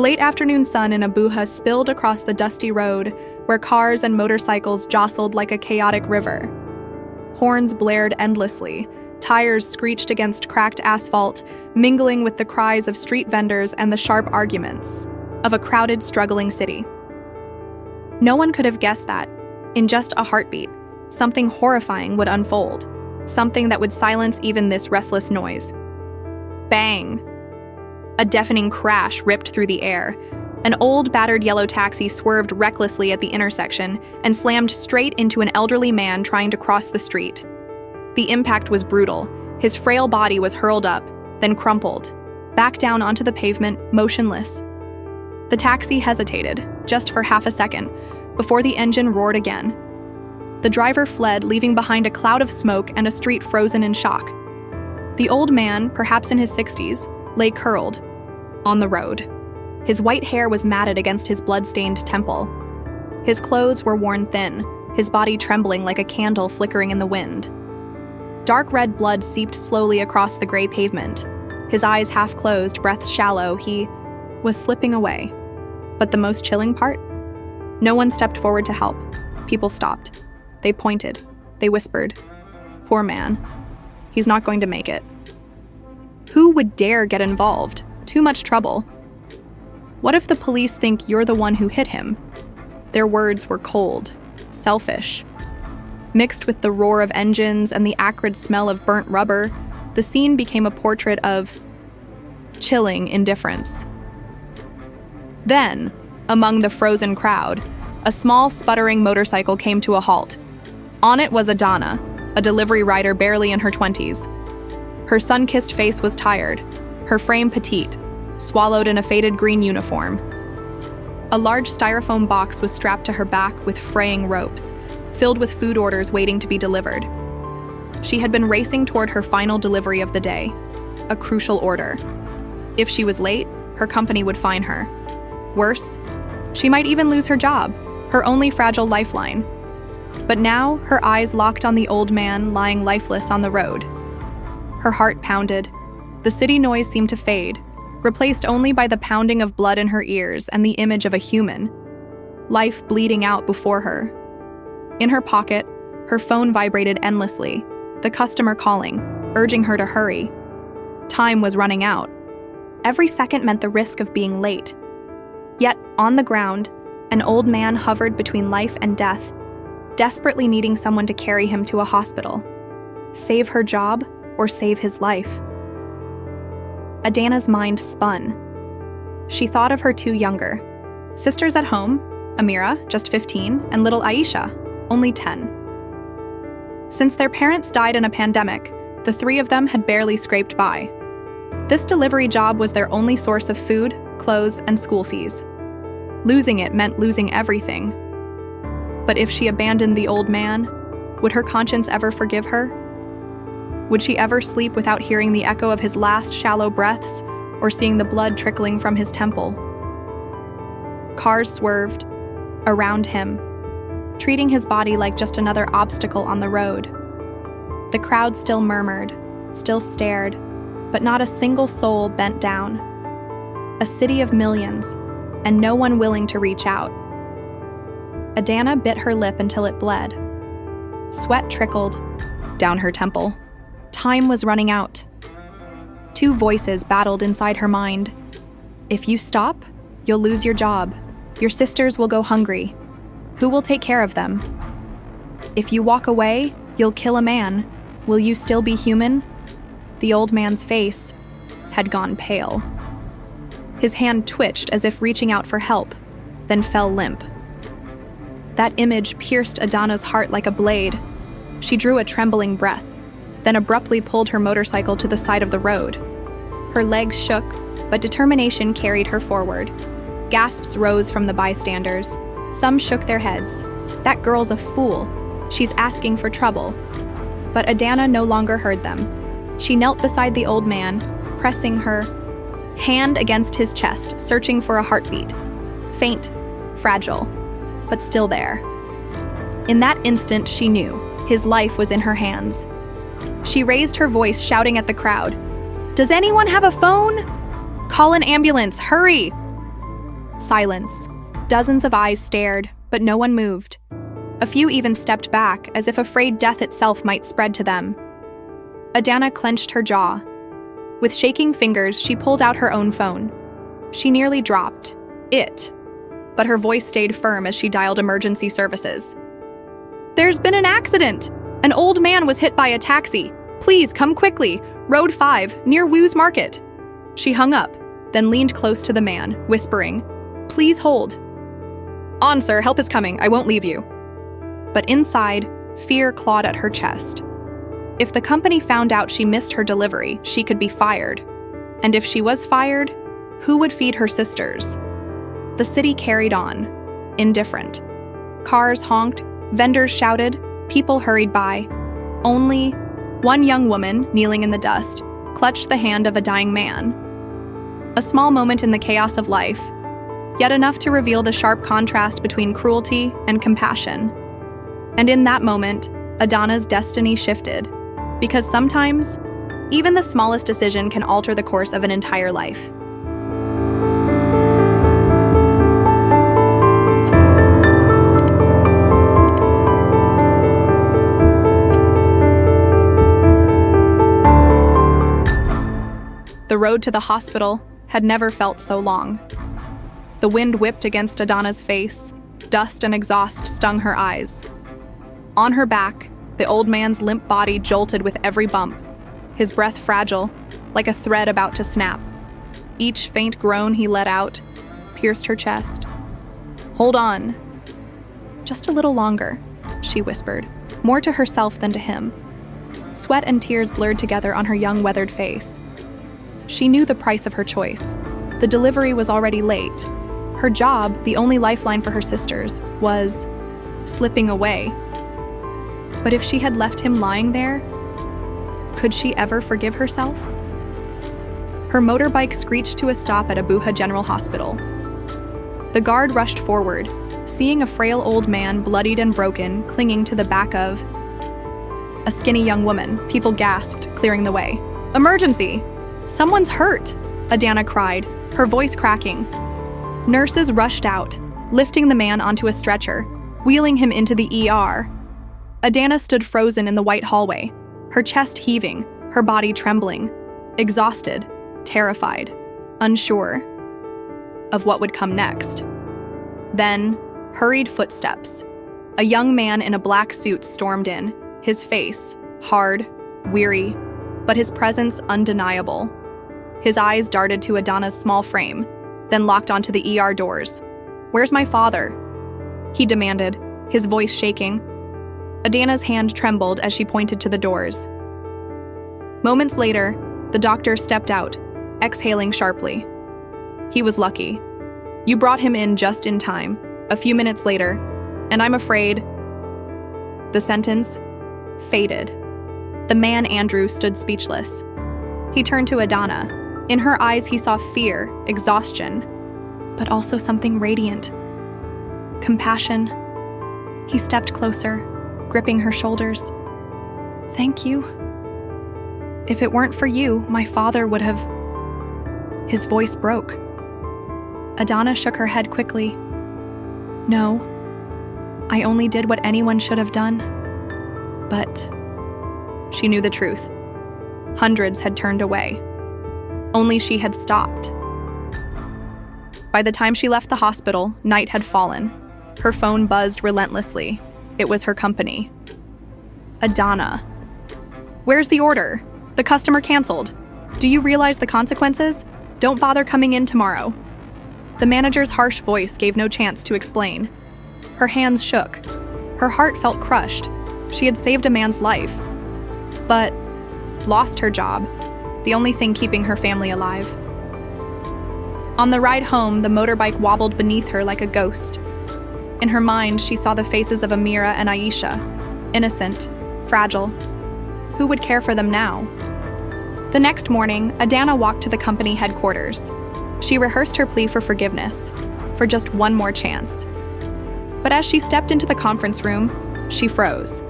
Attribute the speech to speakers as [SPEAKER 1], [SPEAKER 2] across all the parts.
[SPEAKER 1] late afternoon sun in Abuja spilled across the dusty road, where cars and motorcycles jostled like a chaotic river. Horns blared endlessly, tires screeched against cracked asphalt, mingling with the cries of street vendors and the sharp arguments of a crowded, struggling city. No one could have guessed that, in just a heartbeat, something horrifying would unfold, something that would silence even this restless noise. Bang! A deafening crash ripped through the air. An old, battered yellow taxi swerved recklessly at the intersection and slammed straight into an elderly man trying to cross the street. The impact was brutal. His frail body was hurled up, then crumpled, back down onto the pavement, motionless. The taxi hesitated, just for half a second, before the engine roared again. The driver fled, leaving behind a cloud of smoke and a street frozen in shock. The old man, perhaps in his 60s, lay curled on the road. His white hair was matted against his blood-stained temple. His clothes were worn thin, his body trembling like a candle flickering in the wind. Dark red blood seeped slowly across the gray pavement. His eyes half closed, breath shallow, he was slipping away. But the most chilling part? No one stepped forward to help. People stopped. They pointed. They whispered, "Poor man. He's not going to make it." Who would dare get involved? Too much trouble. What if the police think you're the one who hit him? Their words were cold, selfish. Mixed with the roar of engines and the acrid smell of burnt rubber, the scene became a portrait of chilling indifference. Then, among the frozen crowd, a small, sputtering motorcycle came to a halt. On it was Adana, a delivery rider barely in her 20s. Her sun-kissed face was tired, her frame petite, swallowed in a faded green uniform. A large styrofoam box was strapped to her back with fraying ropes, filled with food orders waiting to be delivered. She had been racing toward her final delivery of the day, a crucial order. If she was late, her company would fine her. Worse, she might even lose her job, her only fragile lifeline. But now, her eyes locked on the old man lying lifeless on the road. Her heart pounded. The city noise seemed to fade, replaced only by the pounding of blood in her ears and the image of a human, life bleeding out before her. In her pocket, her phone vibrated endlessly, the customer calling, urging her to hurry. Time was running out. Every second meant the risk of being late. Yet, on the ground, an old man hovered between life and death, desperately needing someone to carry him to a hospital. Save her job or save his life. Adana's mind spun. She thought of her two younger sisters at home, Amira, just 15, and little Aisha, only 10. Since their parents died in a pandemic, the three of them had barely scraped by. This delivery job was their only source of food, clothes, and school fees. Losing it meant losing everything. But if she abandoned the old man, would her conscience ever forgive her? Would she ever sleep without hearing the echo of his last shallow breaths or seeing the blood trickling from his temple? Cars swerved around him, treating his body like just another obstacle on the road. The crowd still murmured, still stared, but not a single soul bent down. A city of millions, and no one willing to reach out. Adana bit her lip until it bled. Sweat trickled down her temple. Time was running out. Two voices battled inside her mind. If you stop, you'll lose your job. Your sisters will go hungry. Who will take care of them? If you walk away, you'll kill a man. Will you still be human? The old man's face had gone pale. His hand twitched as if reaching out for help, then fell limp. That image pierced Adana's heart like a blade. She drew a trembling breath, then abruptly pulled her motorcycle to the side of the road. Her legs shook, but determination carried her forward. Gasps rose from the bystanders. Some shook their heads. That girl's a fool. She's asking for trouble. But Adana no longer heard them. She knelt beside the old man, pressing her hand against his chest, searching for a heartbeat. Faint, fragile, but still there. In that instant, she knew his life was in her hands. She raised her voice, shouting at the crowd, "Does anyone have a phone? Call an ambulance, hurry!" Silence. Dozens of eyes stared, but no one moved. A few even stepped back, as if afraid death itself might spread to them. Adana clenched her jaw. With shaking fingers, she pulled out her own phone. She nearly dropped it, but her voice stayed firm as she dialed emergency services. "There's been an accident! An old man was hit by a taxi. Please come quickly. Road 5, near Wu's Market." She hung up, then leaned close to the man, whispering, "Please hold." "On, sir, help is coming. I won't leave you." But inside, fear clawed at her chest. If the company found out she missed her delivery, she could be fired. And if she was fired, who would feed her sisters? The city carried on, indifferent. Cars honked, vendors shouted, people hurried by. Only one young woman, kneeling in the dust, clutched the hand of a dying man. A small moment in the chaos of life, yet enough to reveal the sharp contrast between cruelty and compassion. And in that moment, Adana's destiny shifted. Because sometimes, even the smallest decision can alter the course of an entire life. The road to the hospital had never felt so long. The wind whipped against Adana's face, dust and exhaust stung her eyes. On her back, the old man's limp body jolted with every bump, his breath fragile, like a thread about to snap. Each faint groan he let out pierced her chest. "Hold on." "Just a little longer," she whispered, more to herself than to him. Sweat and tears blurred together on her young, weathered face. She knew the price of her choice. The delivery was already late. Her job, the only lifeline for her sisters, was slipping away. But if she had left him lying there, could she ever forgive herself? Her motorbike screeched to a stop at Abuja General Hospital. The guard rushed forward, seeing a frail old man, bloodied and broken, clinging to the back of a skinny young woman. People gasped, clearing the way. "Emergency! Someone's hurt!" Adana cried, her voice cracking. Nurses rushed out, lifting the man onto a stretcher, wheeling him into the ER. Adana stood frozen in the white hallway, her chest heaving, her body trembling, exhausted, terrified, unsure of what would come next. Then, hurried footsteps. A young man in a black suit stormed in, his face hard, weary, but his presence undeniable. His eyes darted to Adana's small frame, then locked onto the ER doors. "Where's my father?" he demanded, his voice shaking. Adana's hand trembled as she pointed to the doors. Moments later, the doctor stepped out, exhaling sharply. "He was lucky. You brought him in just in time, a few minutes later, and I'm afraid..." The sentence faded. The man Andrew stood speechless. He turned to Adana. In her eyes, he saw fear, exhaustion, but also something radiant. Compassion. He stepped closer, gripping her shoulders. "Thank you. If it weren't for you, my father would have..." His voice broke. Adana shook her head quickly. "No, I only did what anyone should have done." But she knew the truth. Hundreds had turned away. Only she had stopped. By the time she left the hospital, night had fallen. Her phone buzzed relentlessly. It was her company. "Adana. Where's the order? The customer canceled. Do you realize the consequences? Don't bother coming in tomorrow." The manager's harsh voice gave no chance to explain. Her hands shook. Her heart felt crushed. She had saved a man's life, but lost her job, the only thing keeping her family alive. On the ride home, the motorbike wobbled beneath her like a ghost. In her mind, she saw the faces of Amira and Aisha, innocent, fragile. Who would care for them now? The next morning, Adana walked to the company headquarters. She rehearsed her plea for forgiveness, for just one more chance. But as she stepped into the conference room, she froze.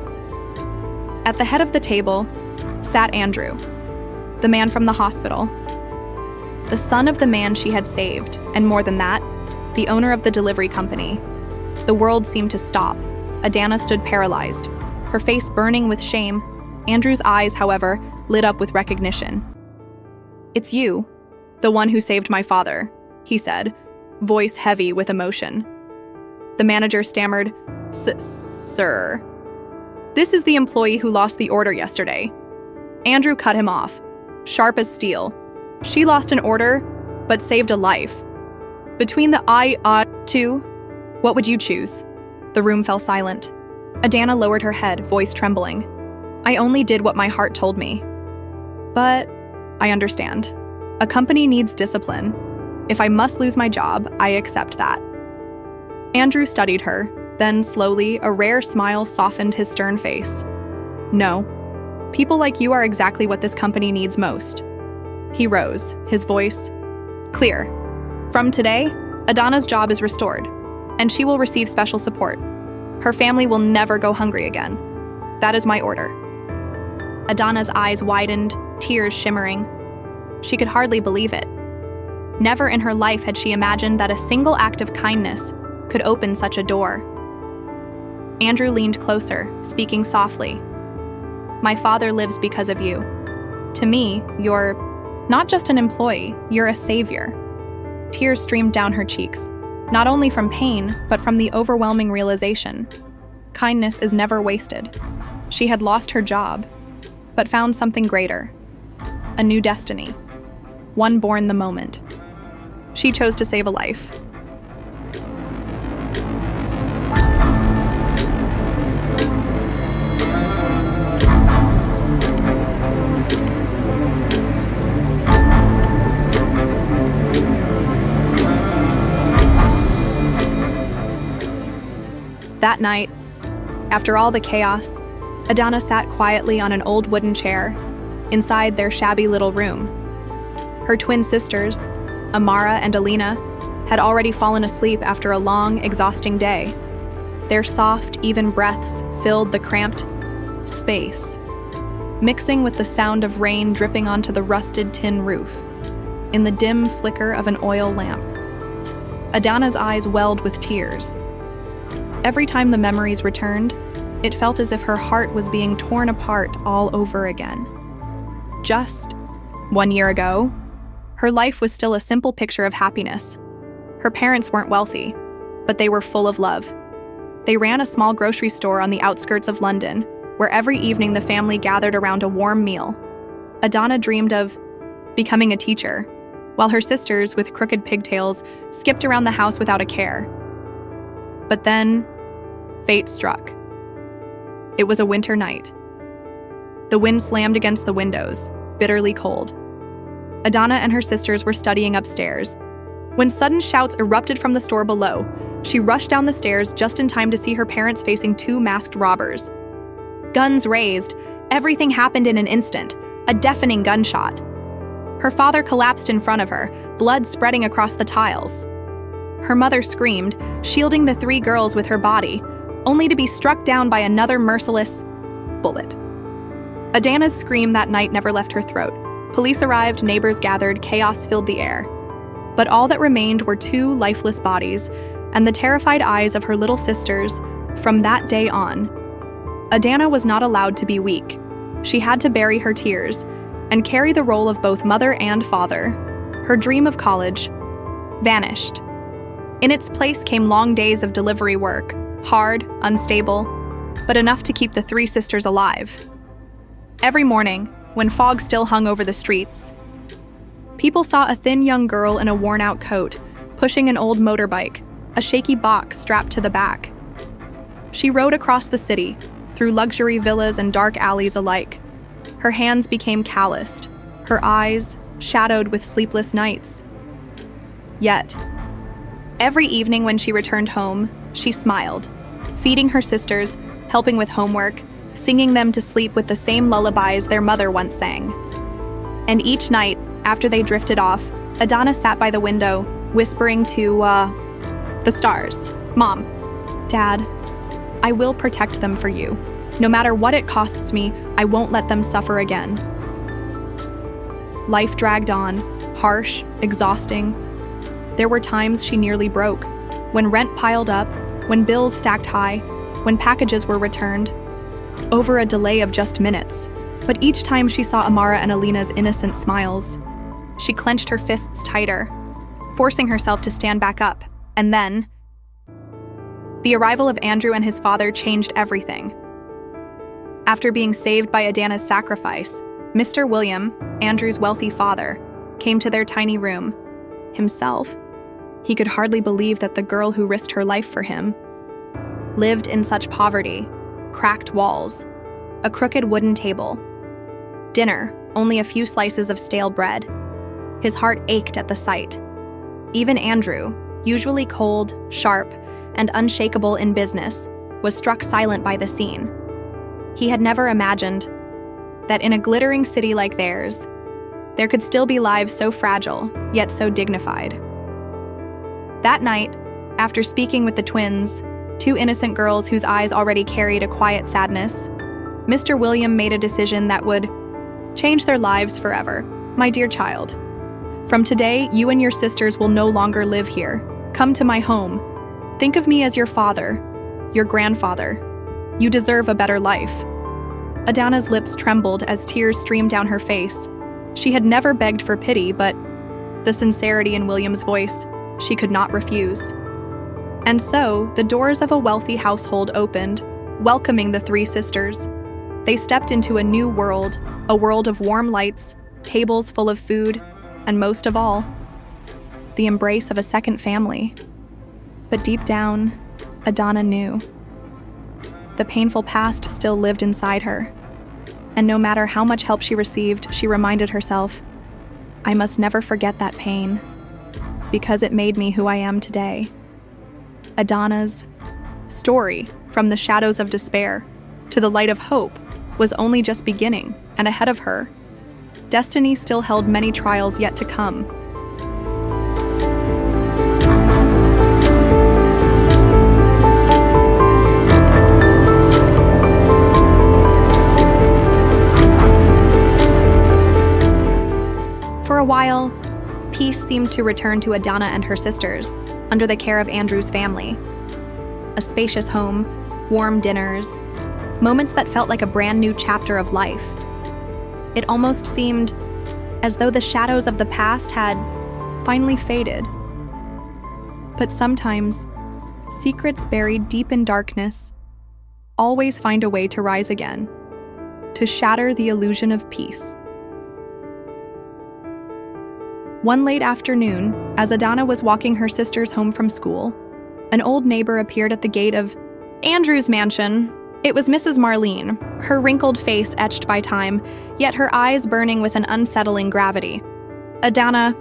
[SPEAKER 1] At the head of the table sat Andrew, the man from the hospital, the son of the man she had saved, and more than that, the owner of the delivery company. The world seemed to stop. Adana stood paralyzed, her face burning with shame. Andrew's eyes, however, lit up with recognition. "It's you, the one who saved my father," he said, voice heavy with emotion. The manager stammered, "Sir, this is the employee who lost the order yesterday." Andrew cut him off, sharp as steel. "She lost an order, but saved a life. Between the two, what would you choose?" The room fell silent. Adana lowered her head, voice trembling. "I only did what my heart told me. But I understand. A company needs discipline. If I must lose my job, I accept that." Andrew studied her, then slowly, a rare smile softened his stern face. "No. People like you are exactly what this company needs most." He rose, his voice clear. "From today, Adana's job is restored, and she will receive special support. Her family will never go hungry again. That is my order." Adana's eyes widened, tears shimmering. She could hardly believe it. Never in her life had she imagined that a single act of kindness could open such a door. Andrew leaned closer, speaking softly. "My father lives because of you. To me, you're not just an employee, you're a savior." Tears streamed down her cheeks, not only from pain, but from the overwhelming realization. Kindness is never wasted. She had lost her job, but found something greater. A new destiny. One born the moment. She chose to save a life. That night, after all the chaos, Adana sat quietly on an old wooden chair inside their shabby little room. Her twin sisters, Amara and Alina, had already fallen asleep after a long, exhausting day. Their soft, even breaths filled the cramped space, mixing with the sound of rain dripping onto the rusted tin roof, in the dim flicker of an oil lamp. Adana's eyes welled with tears. Every time the memories returned, it felt as if her heart was being torn apart all over again. Just 1 year ago, her life was still a simple picture of happiness. Her parents weren't wealthy, but they were full of love. They ran a small grocery store on the outskirts of London, where every evening the family gathered around a warm meal. Adana dreamed of becoming a teacher, while her sisters, with crooked pigtails, skipped around the house without a care. But then, fate struck. It was a winter night. The wind slammed against the windows, bitterly cold. Adana and her sisters were studying upstairs, when sudden shouts erupted from the store below. She rushed down the stairs just in time to see her parents facing two masked robbers. Guns raised, everything happened in an instant, a deafening gunshot. Her father collapsed in front of her, blood spreading across the tiles. Her mother screamed, shielding the three girls with her body, only to be struck down by another merciless bullet. Adana's scream that night never left her throat. Police arrived, neighbors gathered, chaos filled the air. But all that remained were two lifeless bodies and the terrified eyes of her little sisters. From that day on, Adana was not allowed to be weak. She had to bury her tears and carry the role of both mother and father. Her dream of college vanished. In its place came long days of delivery work, hard, unstable, but enough to keep the three sisters alive. Every morning, when fog still hung over the streets, people saw a thin young girl in a worn-out coat, pushing an old motorbike, a shaky box strapped to the back. She rode across the city, through luxury villas and dark alleys alike. Her hands became calloused, her eyes shadowed with sleepless nights. Yet, every evening when she returned home, she smiled, feeding her sisters, helping with homework, singing them to sleep with the same lullabies their mother once sang. And each night, after they drifted off, Adana sat by the window, whispering to, the stars, "Mom, Dad, I will protect them for you. No matter what it costs me, I won't let them suffer again." Life dragged on, harsh, exhausting. There were times she nearly broke, when rent piled up, when bills stacked high, when packages were returned, over a delay of just minutes. But each time she saw Amara and Alina's innocent smiles, she clenched her fists tighter, forcing herself to stand back up. And then, the arrival of Andrew and his father changed everything. After being saved by Adana's sacrifice, Mr. William, Andrew's wealthy father, came to their tiny room. Himself, he could hardly believe that the girl who risked her life for him lived in such poverty, cracked walls, a crooked wooden table. Dinner, only a few slices of stale bread. His heart ached at the sight. Even Andrew, usually cold, sharp, and unshakable in business, was struck silent by the scene. He had never imagined that in a glittering city like theirs, there could still be lives so fragile, yet so dignified. That night, after speaking with the twins, two innocent girls whose eyes already carried a quiet sadness, Mr. William made a decision that would change their lives forever. My dear child, from today, you and your sisters will no longer live here. Come to my home. Think of me as your father, your grandfather. You deserve a better life. Adana's lips trembled as tears streamed down her face. She had never begged for pity, but the sincerity in William's voice she could not refuse. And so, the doors of a wealthy household opened, welcoming the three sisters. They stepped into a new world, a world of warm lights, tables full of food, and most of all, the embrace of a second family. But deep down, Adana knew. The painful past still lived inside her, and no matter how much help she received, she reminded herself, I must never forget that pain, because it made me who I am today. Adana's story, from the shadows of despair to the light of hope, was only just beginning, and ahead of her, destiny still held many trials yet to come. For a while, peace seemed to return to Adana and her sisters, under the care of Andrew's family. A spacious home, warm dinners, moments that felt like a brand new chapter of life. It almost seemed as though the shadows of the past had finally faded. But sometimes, secrets buried deep in darkness always find a way to rise again, to shatter the illusion of peace. One late afternoon, as Adana was walking her sisters home from school, an old neighbor appeared at the gate of Andrew's mansion. It was Mrs. Marlene, her wrinkled face etched by time, yet her eyes burning with an unsettling gravity. Adana,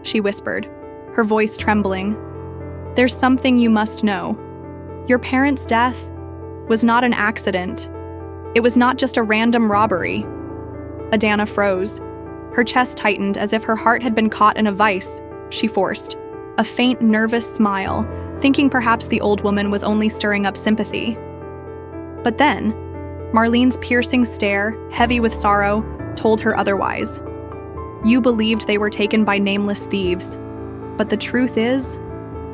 [SPEAKER 1] she whispered, her voice trembling, there's something you must know. Your parents' death was not an accident. It was not just a random robbery. Adana froze. Her chest tightened as if her heart had been caught in a vice. She forced a faint, nervous smile, thinking perhaps the old woman was only stirring up sympathy. But then, Marlene's piercing stare, heavy with sorrow, told her otherwise. You believed they were taken by nameless thieves, but the truth is,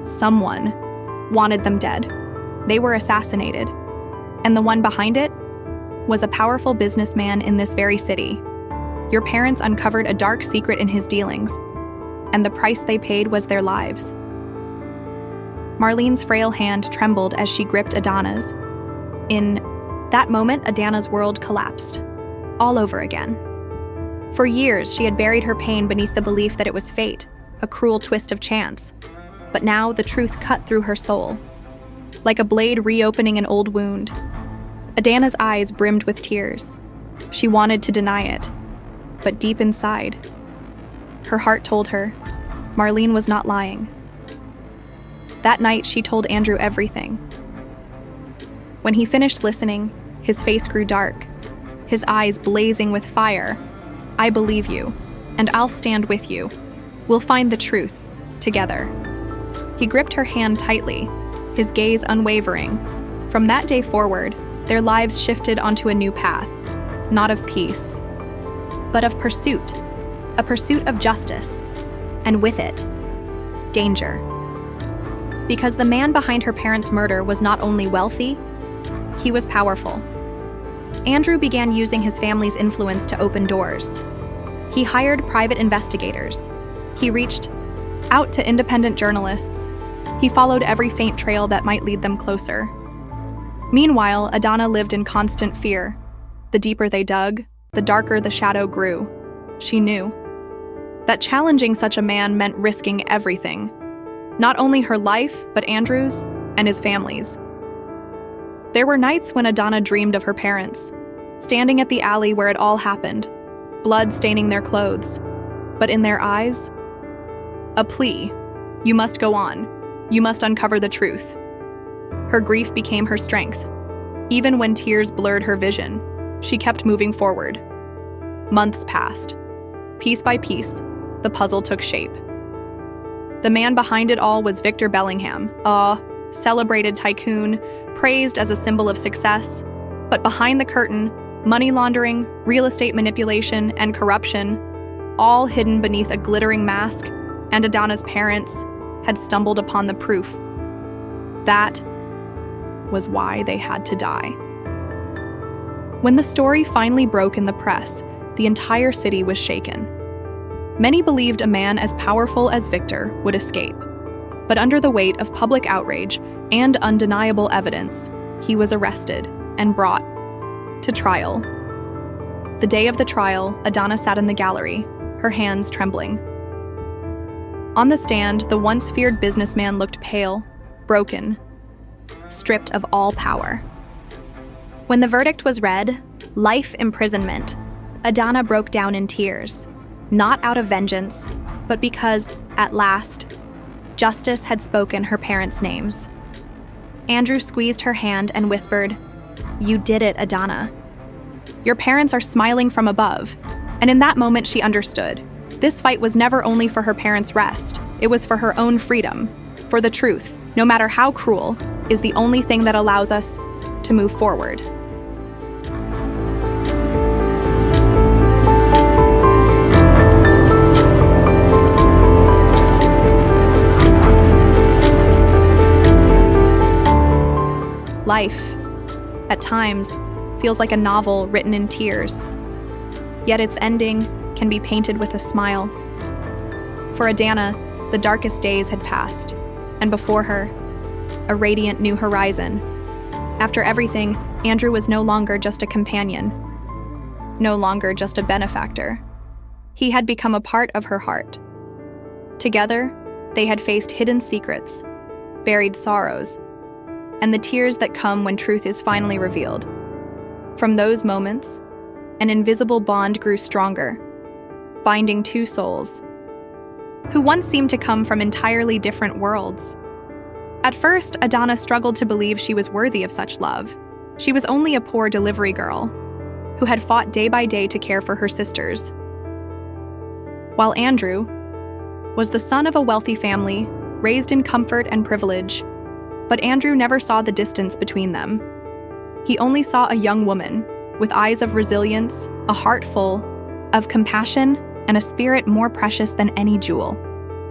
[SPEAKER 1] someone wanted them dead. They were assassinated, and the one behind it was a powerful businessman in this very city. Your parents uncovered a dark secret in his dealings, and the price they paid was their lives. Marlene's frail hand trembled as she gripped Adana's. In that moment, Adana's world collapsed, all over again. For years, she had buried her pain beneath the belief that it was fate, a cruel twist of chance. But now the truth cut through her soul, like a blade reopening an old wound. Adana's eyes brimmed with tears. She wanted to deny it, but deep inside, her heart told her Marlene was not lying. That night, she told Andrew everything. When he finished listening, his face grew dark, his eyes blazing with fire. I believe you, and I'll stand with you. We'll find the truth, together. He gripped her hand tightly, his gaze unwavering. From that day forward, their lives shifted onto a new path, not of peace, but of pursuit, a pursuit of justice, and with it, danger. Because the man behind her parents' murder was not only wealthy, he was powerful. Andrew began using his family's influence to open doors. He hired private investigators. He reached out to independent journalists. He followed every faint trail that might lead them closer. Meanwhile, Adana lived in constant fear. The deeper they dug, the darker the shadow grew. She knew that challenging such a man meant risking everything. Not only her life, but Andrew's and his family's. There were nights when Adana dreamed of her parents, standing at the alley where it all happened, blood staining their clothes. But in their eyes, a plea. You must go on. You must uncover the truth. Her grief became her strength. Even when tears blurred her vision, she kept moving forward. Months passed. Piece by piece, the puzzle took shape. The man behind it all was Victor Bellingham, a celebrated tycoon, praised as a symbol of success. But behind the curtain, money laundering, real estate manipulation, and corruption, all hidden beneath a glittering mask, and Adana's parents had stumbled upon the proof. That was why they had to die. When the story finally broke in the press, the entire city was shaken. Many believed a man as powerful as Victor would escape. But under the weight of public outrage and undeniable evidence, he was arrested and brought to trial. The day of the trial, Adana sat in the gallery, her hands trembling. On the stand, the once feared businessman looked pale, broken, stripped of all power. When the verdict was read, life imprisonment, Adana broke down in tears. Not out of vengeance, but because, at last, justice had spoken her parents' names. Andrew squeezed her hand and whispered, "You did it, Adana. Your parents are smiling from above." And in that moment she understood. This fight was never only for her parents' rest, it was for her own freedom. For the truth, no matter how cruel, is the only thing that allows us to move forward. Life, at times, feels like a novel written in tears. Yet its ending can be painted with a smile. For Adana, the darkest days had passed, and before her, a radiant new horizon. After everything, Andrew was no longer just a companion, no longer just a benefactor. He had become a part of her heart. Together, they had faced hidden secrets, buried sorrows, and the tears that come when truth is finally revealed. From those moments, an invisible bond grew stronger, binding two souls who once seemed to come from entirely different worlds. At first, Adana struggled to believe she was worthy of such love. She was only a poor delivery girl who had fought day by day to care for her sisters. While Andrew was the son of a wealthy family, raised in comfort and privilege. But Andrew never saw the distance between them. He only saw a young woman with eyes of resilience, a heart full of compassion, and a spirit more precious than any jewel.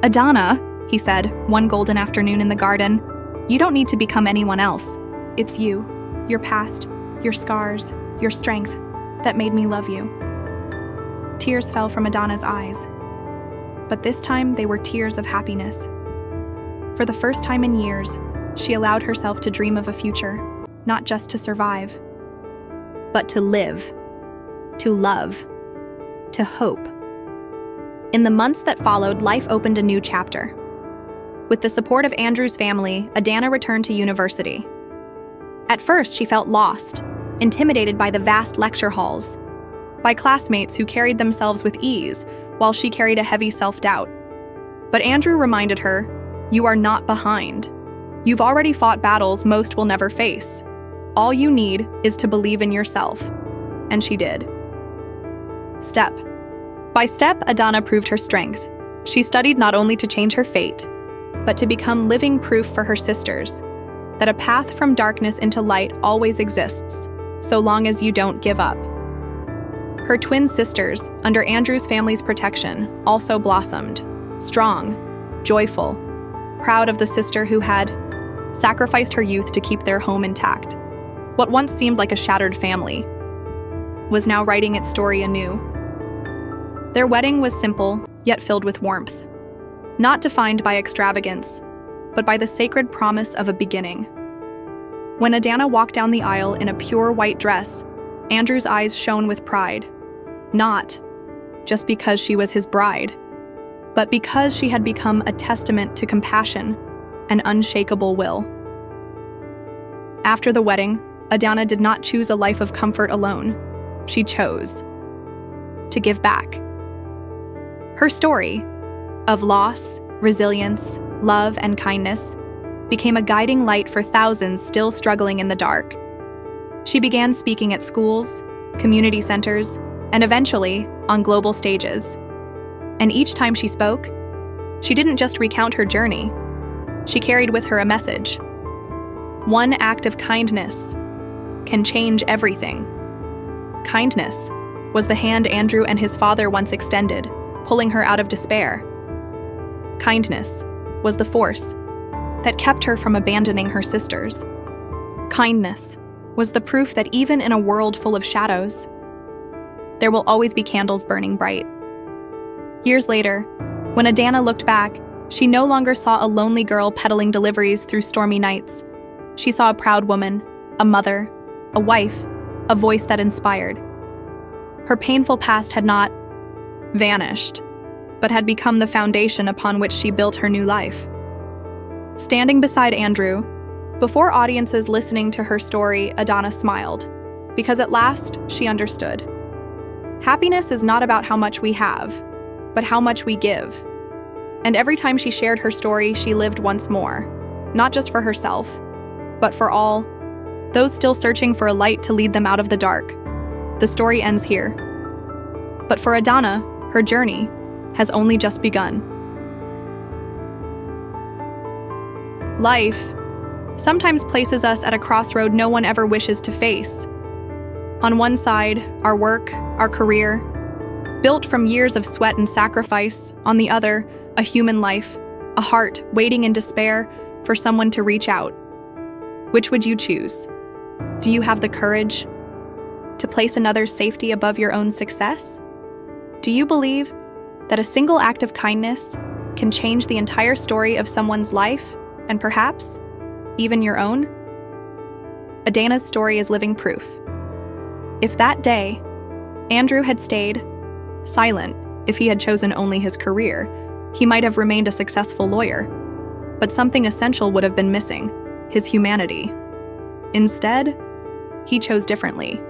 [SPEAKER 1] "Adana," he said one golden afternoon in the garden, "you don't need to become anyone else. It's you, your past, your scars, your strength that made me love you." Tears fell from Adana's eyes, but this time they were tears of happiness. For the first time in years, she allowed herself to dream of a future, not just to survive, but to live, to love, to hope. In the months that followed, life opened a new chapter. With the support of Andrew's family, Adana returned to university. At first, she felt lost, intimidated by the vast lecture halls, by classmates who carried themselves with ease, while she carried a heavy self-doubt. But Andrew reminded her, "You are not behind. You've already fought battles most will never face. All you need is to believe in yourself." And she did. Step by step, Adana proved her strength. She studied not only to change her fate, but to become living proof for her sisters that a path from darkness into light always exists, so long as you don't give up. Her twin sisters, under Andrew's family's protection, also blossomed, strong, joyful, proud of the sister who had sacrificed her youth to keep their home intact. What once seemed like a shattered family was now writing its story anew. Their wedding was simple, yet filled with warmth, not defined by extravagance, but by the sacred promise of a beginning. When Adana walked down the aisle in a pure white dress, Andrew's eyes shone with pride, not just because she was his bride, but because she had become a testament to compassion and unshakable will. After the wedding, Adana did not choose a life of comfort alone. She chose to give back. Her story of loss, resilience, love, and kindness became a guiding light for thousands still struggling in the dark. She began speaking at schools, community centers, and eventually on global stages. And each time she spoke, she didn't just recount her journey. She carried with her a message. One act of kindness can change everything. Kindness was the hand Andrew and his father once extended, pulling her out of despair. Kindness was the force that kept her from abandoning her sisters. Kindness was the proof that even in a world full of shadows, there will always be candles burning bright. Years later, when Adana looked back, she no longer saw a lonely girl peddling deliveries through stormy nights. She saw a proud woman, a mother, a wife, a voice that inspired. Her painful past had not vanished, but had become the foundation upon which she built her new life. Standing beside Andrew, before audiences listening to her story, Adana smiled, because at last she understood. Happiness is not about how much we have, but how much we give. And every time she shared her story, she lived once more, not just for herself, but for all those still searching for a light to lead them out of the dark. The story ends here. But for Adana, her journey has only just begun. Life sometimes places us at a crossroad no one ever wishes to face. On one side, our work, our career, built from years of sweat and sacrifice. On the other, a human life, a heart waiting in despair for someone to reach out. Which would you choose? Do you have the courage to place another's safety above your own success? Do you believe that a single act of kindness can change the entire story of someone's life, and perhaps even your own? Adana's story is living proof. If that day, Andrew had stayed silent, if he had chosen only his career, he might have remained a successful lawyer. But something essential would have been missing: his humanity. Instead, he chose differently.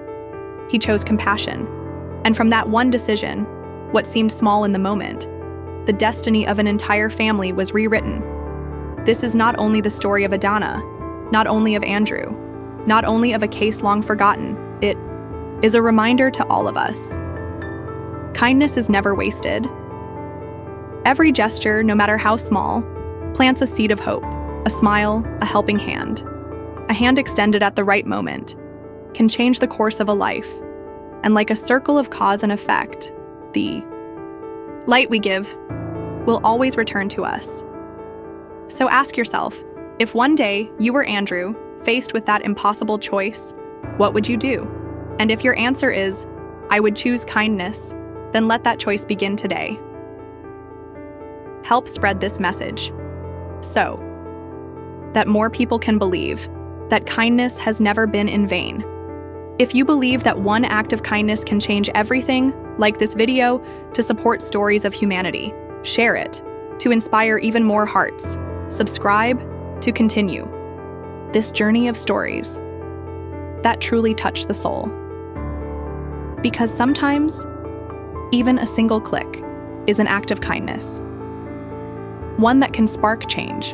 [SPEAKER 1] He chose compassion. And from that one decision, what seemed small in the moment, the destiny of an entire family was rewritten. This is not only the story of Adana, not only of Andrew, not only of a case long forgotten, it is a reminder to all of us. Kindness is never wasted. Every gesture, no matter how small, plants a seed of hope, a smile, a helping hand. A hand extended at the right moment can change the course of a life. And like a circle of cause and effect, the light we give will always return to us. So ask yourself, if one day you were Andrew, faced with that impossible choice, what would you do? And if your answer is, I would choose kindness, then let that choice begin today. Help spread this message so that more people can believe that kindness has never been in vain. If you believe that one act of kindness can change everything, like this video to support stories of humanity. Share it to inspire even more hearts. Subscribe to continue this journey of stories that truly touch the soul. Because sometimes, even a single click is an act of kindness, one that can spark change